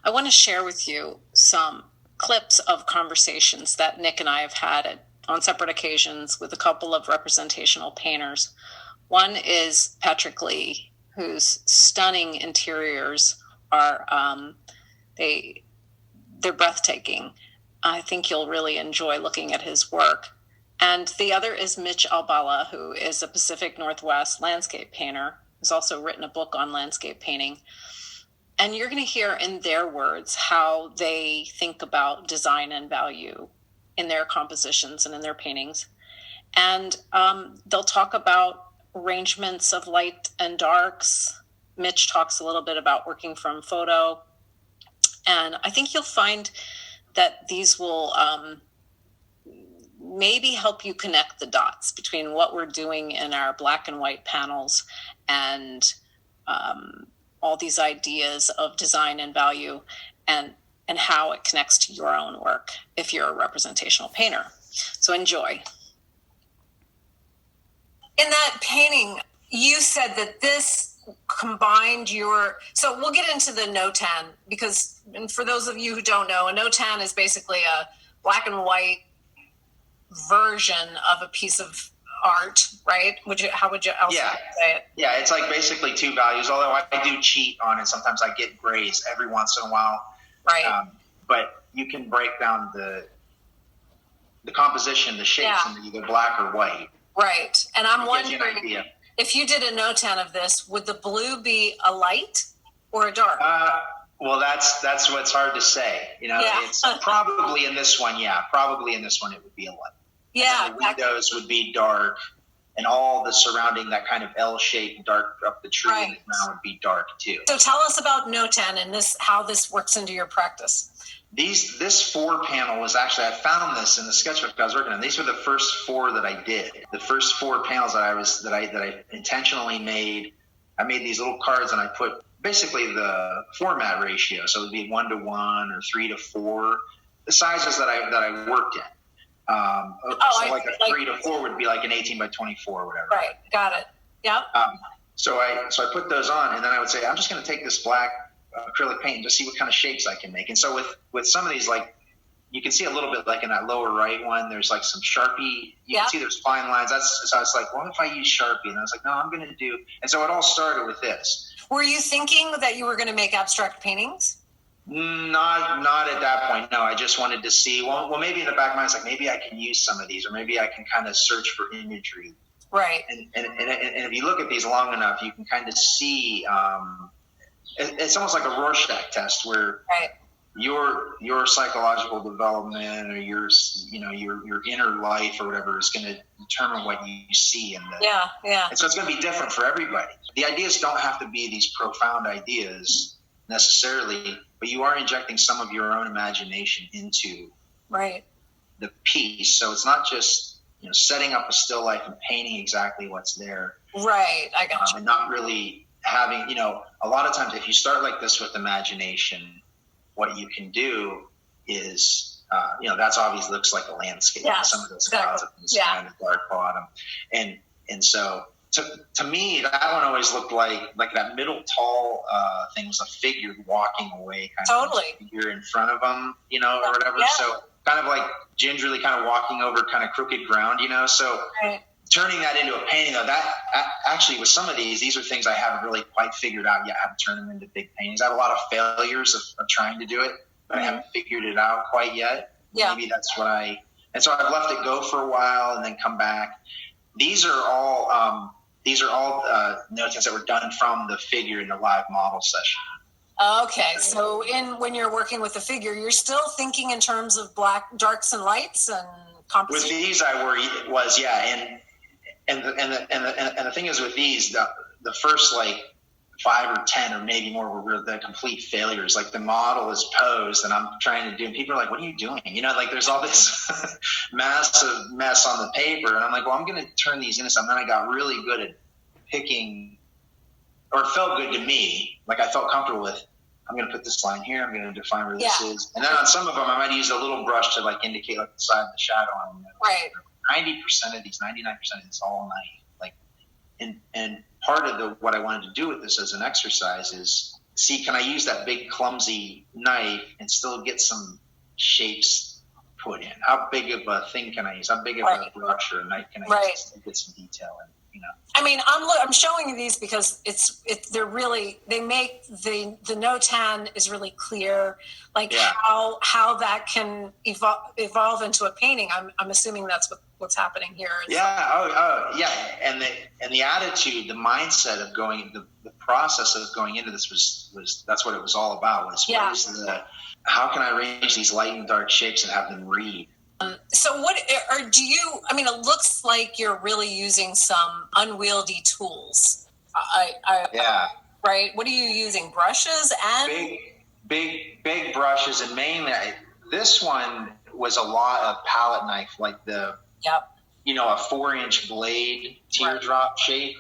I want to share with you some clips of conversations that Nick and I have had on separate occasions with a couple of representational painters. One is Patrick Lee, whose stunning interiors are they're breathtaking. I think you'll really enjoy looking at his work. And the other is Mitch Albala, who is a Pacific Northwest landscape painter, who's also written a book on landscape painting. And you're going to hear in their words how they think about design and value in their compositions and in their paintings. And they'll talk about arrangements of light and darks. Mitch talks a little bit about working from photo. And I think you'll find that these will maybe help you connect the dots between what we're doing in our black and white panels and all these ideas of design and value and how it connects to your own work if you're a representational painter. So enjoy. In that painting, you said that this combined so we'll get into the notan because, and for those of you who don't know, a notan is basically a black and white version of a piece of art, right? How would you else say it? Yeah, it's like basically two values, although I do cheat on it. Sometimes I get grays every once in a while. Right. But you can break down the composition, the shapes in either black or white. Right. And I'm wondering, if you did a notan of this, would the blue be a light or a dark? Well, that's what's hard to say. It's probably in this one. Yeah, probably in this one it would be a light. Yeah. And the windows would be dark, and all the surrounding that kind of L-shaped dark up the tree and the ground would be dark too. So tell us about notan and how this works into your practice. This 4 panel was actually, I found this in the sketchbook I was working on. These were the first 4 that I did. The first 4 panels that I intentionally made. I made these little cards and I put basically the format ratio. So it would be 1 to 1 or 3 to 4, the sizes that I worked in. A 3 to 4 would be like an 18 by 24 or whatever. Right. Got it. Yep. So I put those on, and then I would say, I'm just going to take this black acrylic paint and just see what kind of shapes I can make. And so with some of these, like you can see a little bit like in that lower right one, there's like some Sharpie. You can see there's fine lines. So I was like, what if I use Sharpie? And I was like, no, I'm going to do. And so it all started with this. Were you thinking that you were going to make abstract paintings? Not at that point. No, I just wanted to see. Well, maybe in the back of my mind, it's like maybe I can use some of these, or maybe I can kind of search for imagery. Right. And if you look at these long enough, you can kind of see. It's almost like a Rorschach test where your psychological development or your inner life or whatever is going to determine what you see in the And so it's going to be different for everybody. The ideas don't have to be these profound ideas necessarily, but you are injecting some of your own imagination into the piece. So it's not just setting up a still life and painting exactly what's there. Right, I got you. And not really having, a lot of times if you start like this with imagination, what you can do is, that's obviously looks like a landscape. Yes, some of those clouds up in the sky and the dark bottom. And so to me, that one always looked like that middle tall thing was a figure walking away, kind of figure in front of them, or whatever. Yeah. So kind of like gingerly kind of walking over kind of crooked ground, So turning that into a painting, though, that actually with some of these are things I haven't really quite figured out yet how to turn them into big paintings. I have a lot of failures of trying to do it, but I haven't figured it out quite yet. Yeah. Maybe that's what and so I've left it go for a while and then come back. These are all notans that were done from the figure in the live model session. Okay, so when you're working with the figure, you're still thinking in terms of darks and lights and composition. With these, and the thing is with these, the first like 5 or 10 or maybe more were the complete failures. Like the model is posed and I'm trying to do, and people are like, what are you doing? There's all this massive mess on the paper. And I'm like, well, I'm going to turn these into something. And then I got really good at picking, or it felt good to me. Like I felt comfortable with, I'm going to put this line here. I'm going to define where this is. And then on some of them, I might use a little brush to like indicate like the side of the shadow on them. Right. 90% of these, 99% of it's all night. And part of what I wanted to do with this as an exercise is see, can I use that big clumsy knife and still get some shapes put in? How big of a thing can I use? How big of a brush or a knife can I use to get some detail in? I mean, I'm showing you these because they're really, they make the notan is really clear, like how that can evolve into a painting. I'm assuming that's what's happening here. Yeah. And the attitude, the mindset of the process of going into this was that's what it was all about. How can I arrange these light and dark shapes and have them read? So it looks like you're really using some unwieldy tools. Right? What are you using? Brushes and? Big brushes, and mainly this one was a lot of palette knife, like a 4-inch blade teardrop shape.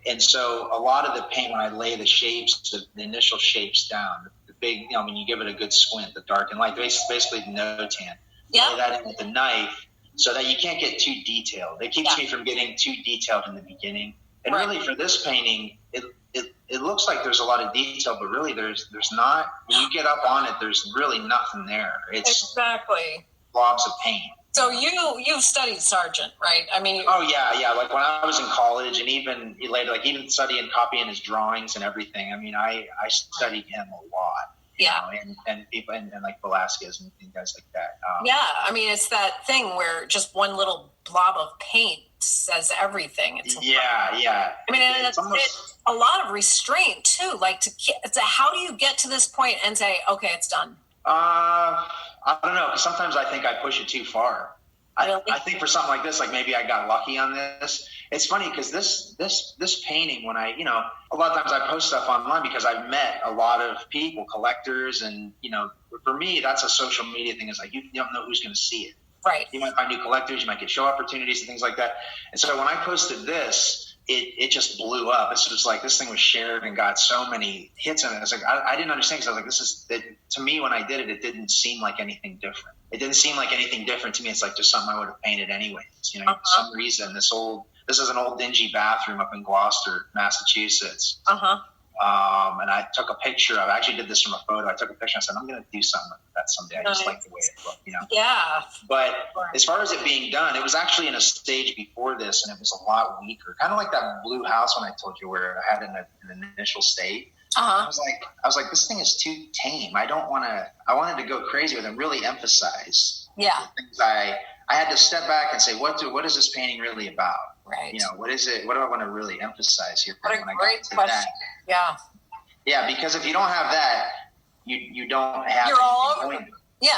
And so a lot of the paint, when I lay the shapes, the initial shapes down, the big, when you give it a good squint, the dark and light, basically the notan. Lay that in with the knife so that you can't get too detailed. It keeps me from getting too detailed in the beginning. And really for this painting, it looks like there's a lot of detail, but really there's not. When you get up on it, there's really nothing there. It's blobs of paint. So you've studied Sargent, right? I mean, like when I was in college, and even later, like even studying, copying his drawings and everything. I mean, I studied him a lot. And people and like Velasquez and guys like that. I mean, it's that thing where just one little blob of paint says everything. It's I mean, it's a lot of restraint too. Like how do you get to this point and say, okay, it's done? I don't know. Sometimes I think I push it too far. Really? I think for something like this, like maybe I got lucky on this. It's funny because this painting, when a lot of times I post stuff online because I've met a lot of people, collectors, and for me, that's a social media thing. Is like you don't know who's going to see it. Right. You might find new collectors, you might get show opportunities and things like that. And so when I posted this, it just blew up. It's just like this thing was shared and got so many hits on it. It's like I didn't understand because I was like, to me when I did it, it didn't seem like anything different. It didn't seem like anything different to me. It's like just something I would have painted anyways. For some reason, this is an old dingy bathroom up in Gloucester, Massachusetts. And I took a picture of. I actually did this from a photo. I took a picture. And I said, I'm going to do something like that someday. I just like the way it looked, Yeah. But as far as it being done, it was actually in a stage before this, and it was a lot weaker. Kind of like that blue house when I told you where I had it in an initial state. I was like, this thing is too tame. I wanted to go crazy with it and really emphasize the things I had to step back and say, what is this painting really about? Right. What is it? What do I want to really emphasize here? What a great question. That. Yeah, because if you don't have that, you don't have. You're all over.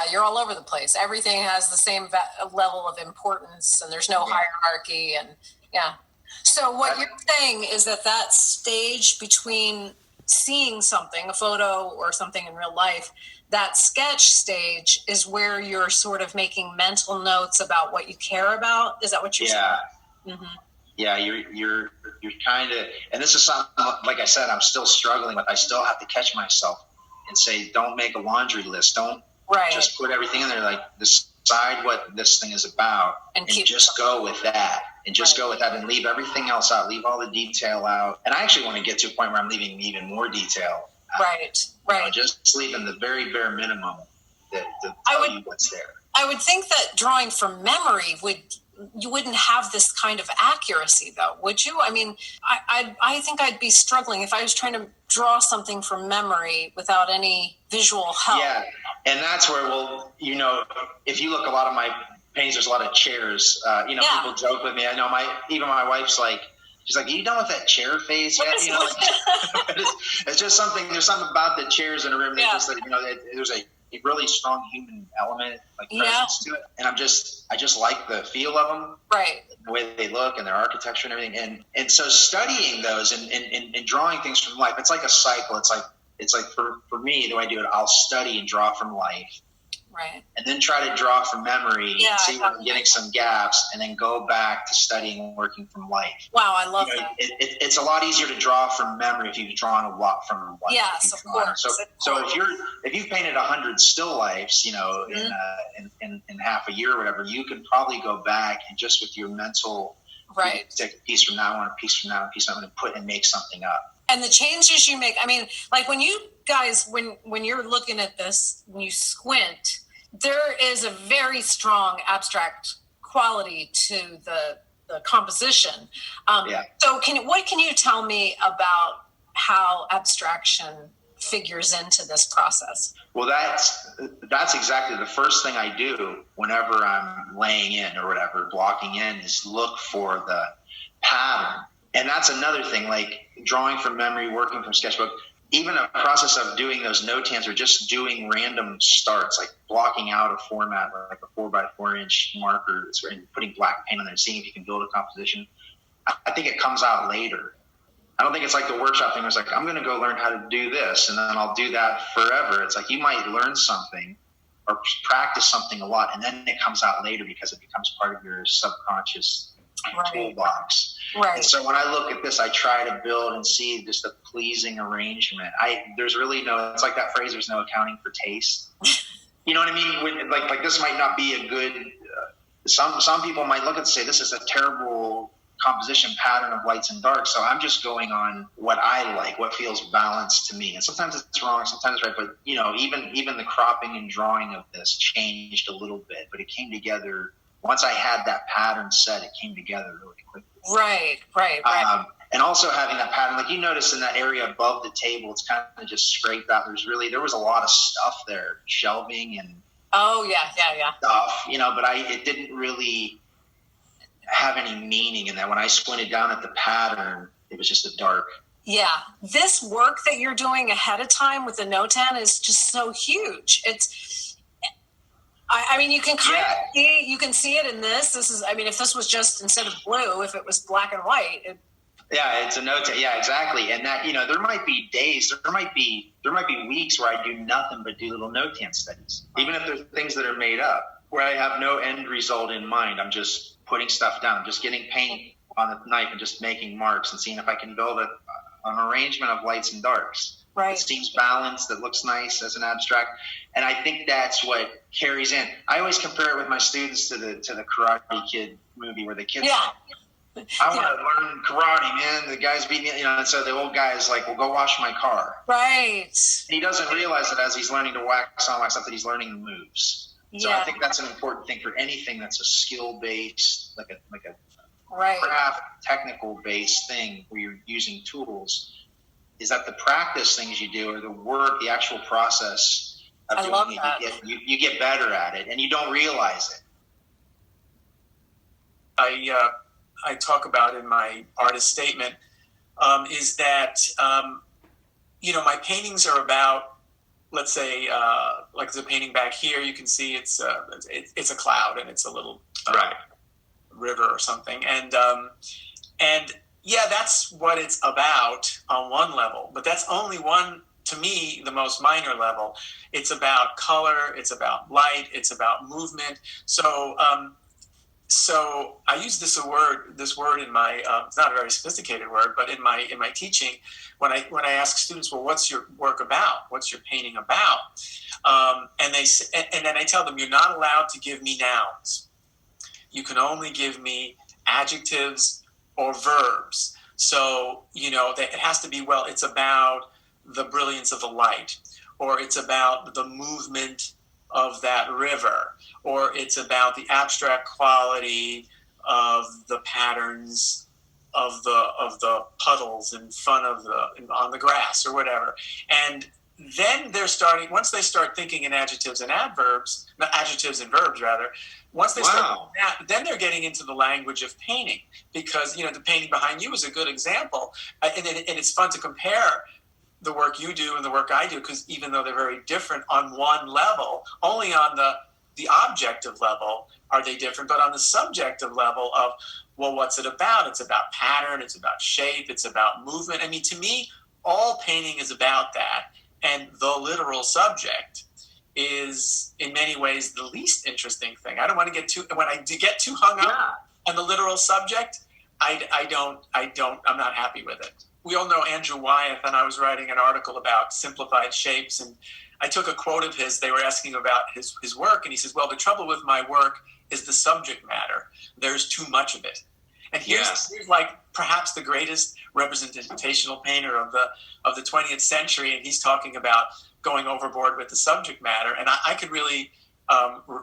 You're all over the place. Everything has the same level of importance, and there's no hierarchy. And so what you're saying is that stage between seeing something, a photo or something in real life, that sketch stage is where you're sort of making mental notes about what you care about. Is that what you're saying? Mm-hmm. Yeah, you're kind of, and this is something, like I said, I'm still struggling with. I still have to catch myself and say, don't make a laundry list. Don't just put everything in there. Like decide what this thing is about and just go with that. And just go with that and leave everything else out. Leave all the detail out. And I actually want to get to a point where I'm leaving even more detail out. Right. Just leaving the very bare minimum to tell you what's there. I would think that drawing from memory you wouldn't have this kind of accuracy, though, would you? I mean, I think I'd be struggling if I was trying to draw something from memory without any visual help. Yeah, and that's where, if you look a lot of my paintings, there's a lot of chairs. People joke with me. I know even my wife's like, she's like, are you done with that chair phase yet? It's just something. There's something about the chairs in a room. Yeah. Just like, there's a really strong human element, like presence to it. And I just like the feel of them, right? The way they look and their architecture and everything. And so studying those and drawing things from life, it's like a cycle. It's like for me, the way I do it, I'll study and draw from life. Right. And then try to draw from memory and see where I'm getting some gaps, and then go back to studying and working from life. Wow, I love that. It's a lot easier to draw from memory if you've drawn a lot from life. Yes, of course. So if you've painted 100 still lifes, in half a year or whatever, you could probably go back and just with your mental, take a piece from that one, a piece from that one, a piece from that one, and make something up. And the changes you make, I mean, like when you guys, when you're looking at this, when you squint, there is a very strong abstract quality to the composition. So what can you tell me about how abstraction figures into this process? Well, that's exactly the first thing I do whenever I'm laying in or whatever, blocking in, is look for the pattern. And that's another thing, like drawing from memory, working from sketchbook, even a process of doing those notans or just doing random starts, like blocking out a format like a 4x4 inch marker and putting black paint on there and seeing if you can build a composition. I think it comes out later. I don't think it's like the workshop thing. It's like, I'm going to go learn how to do this and then I'll do that forever. It's like you might learn something or practice something a lot and then it comes out later because it becomes part of your subconscious toolbox. Right. And so when I look at this, I try to build and see just a pleasing arrangement. There's really it's like that phrase, there's no accounting for taste. You know what I mean? Like this might not be a good, some people might look and say, this is a terrible composition pattern of lights and darks. So I'm just going on what I like, what feels balanced to me. And sometimes it's wrong, sometimes it's right. But even the cropping and drawing of this changed a little bit, but it came together. Once I had that pattern set, it came together really quickly. Right. And also having that pattern, like you notice in that area above the table, it's kind of just scraped out. There was a lot of stuff there, shelving and stuff, but it didn't really have any meaning in that. When I squinted down at the pattern, it was just a dark. Yeah. This work that you're doing ahead of time with the notan is just so huge. I mean, you can see it in this. This is, I mean, if this was just instead of blue, if it was black and white. It's a notan. Yeah, exactly. And that, there might be days, there might be weeks where I do nothing but do little notan studies, even if there's things that are made up, where I have no end result in mind. I'm just putting stuff down, just getting paint on the knife and just making marks and seeing if I can build an arrangement of lights and darks. Right. It seems balanced. It looks nice as an abstract. And I think that's what carries in. I always compare it with my students to the Karate Kid movie where the kids I want to learn karate, man. The guy's beating me, and so the old guy is like, well, go wash my car. Right. And he doesn't realize that as he's learning to wax on, wax up, that he's learning the moves. So I think that's an important thing for anything that's a skill-based, like a craft, technical-based thing where you're using tools, is that the practice things you do or the work, the actual process of doing it, you get better at it, and you don't realize it. I talk about in my artist statement is that, my paintings are about, let's say, like the painting back here, you can see it's a cloud and it's a little river or something. And that's what it's about on one level, but that's only one, to me, the most minor level. It's about color, it's about light, it's about movement. So I use this word in my, it's not a very sophisticated word, but in my teaching, when I ask students, well, what's your work about? What's your painting about? And then I tell them, you're not allowed to give me nouns. You can only give me adjectives or verbs. So, it has to be, it's about the brilliance of the light, or it's about the movement of that river, or it's about the abstract quality of the patterns of the puddles in front of on the grass or whatever. And then once they start thinking in adjectives and adverbs, not adjectives and verbs rather, once they start doing that, then they're getting into the language of painting, because, the painting behind you is a good example. And it's fun to compare the work you do and the work I do, because even though they're very different on one level, only on the objective level are they different, but on the subjective level of, well, what's it about? It's about pattern, it's about shape, it's about movement. I mean, to me, all painting is about that. And the literal subject is in many ways the least interesting thing. I don't want to get when I get too hung up on the literal subject, I'm not happy with it. We all know Andrew Wyeth, and I was writing an article about simplified shapes, and I took a quote of his. They were asking about his work, and he says, well, the trouble with my work is the subject matter. There's too much of it. And here's like perhaps the greatest representational painter of the 20th century, and he's talking about going overboard with the subject matter, and I could really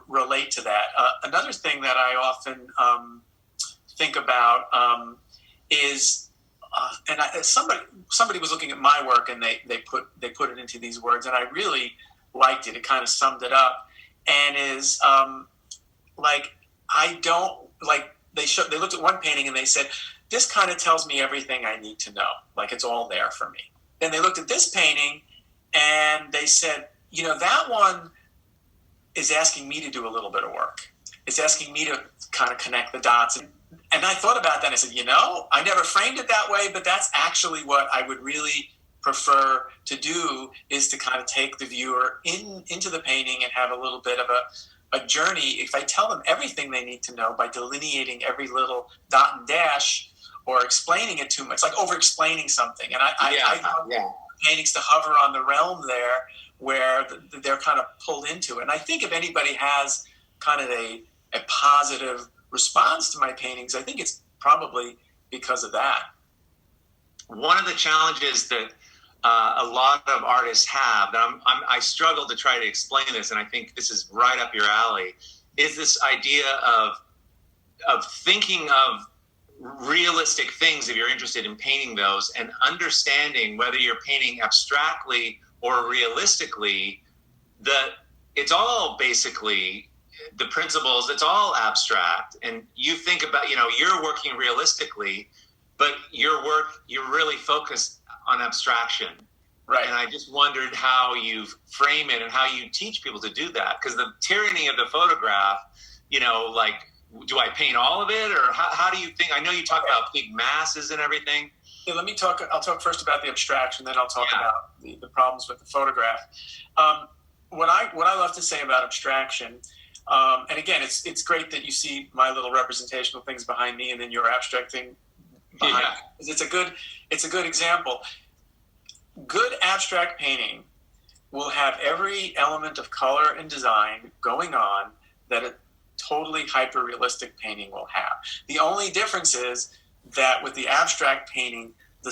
relate to that. Another thing that I often think about is, somebody was looking at my work, and they put it into these words, and I really liked it. It kind of summed it up, and is they looked at one painting and they said, this kind of tells me everything I need to know. Like, it's all there for me. Then they looked at this painting and they said, that one is asking me to do a little bit of work. It's asking me to kind of connect the dots. And I thought about that and I said, I never framed it that way, but that's actually what I would really prefer to do, is to kind of take the viewer into the painting and have a little bit of a journey. If I tell them everything they need to know by delineating every little dot and dash or explaining it too much, like over-explaining something. And I want paintings to hover on the realm there where they're kind of pulled into it. And I think if anybody has kind of a positive response to my paintings, I think it's probably because of that. One of the challenges that a lot of artists have, that I struggle to try to explain this, and I think this is right up your alley, is this idea of thinking of realistic things, if you're interested in painting those, and understanding whether you're painting abstractly or realistically, that it's all basically the principles, it's all abstract. And you think about, you're working realistically, but your work, you're really focused on abstraction. Right. And I just wondered how you frame it and how you teach people to do that. Because the tyranny of the photograph, do I paint all of it? Or how do you think? I know you talk about big masses and everything. Yeah, I'll talk first about the abstraction, then I'll talk about the problems with the photograph. What I love to say about abstraction, and again, it's great that you see my little representational things behind me and then your abstract thing behind me. It's a good example. Good abstract painting will have every element of color and design going on that a totally hyper-realistic painting will have. The only difference is that with the abstract painting, the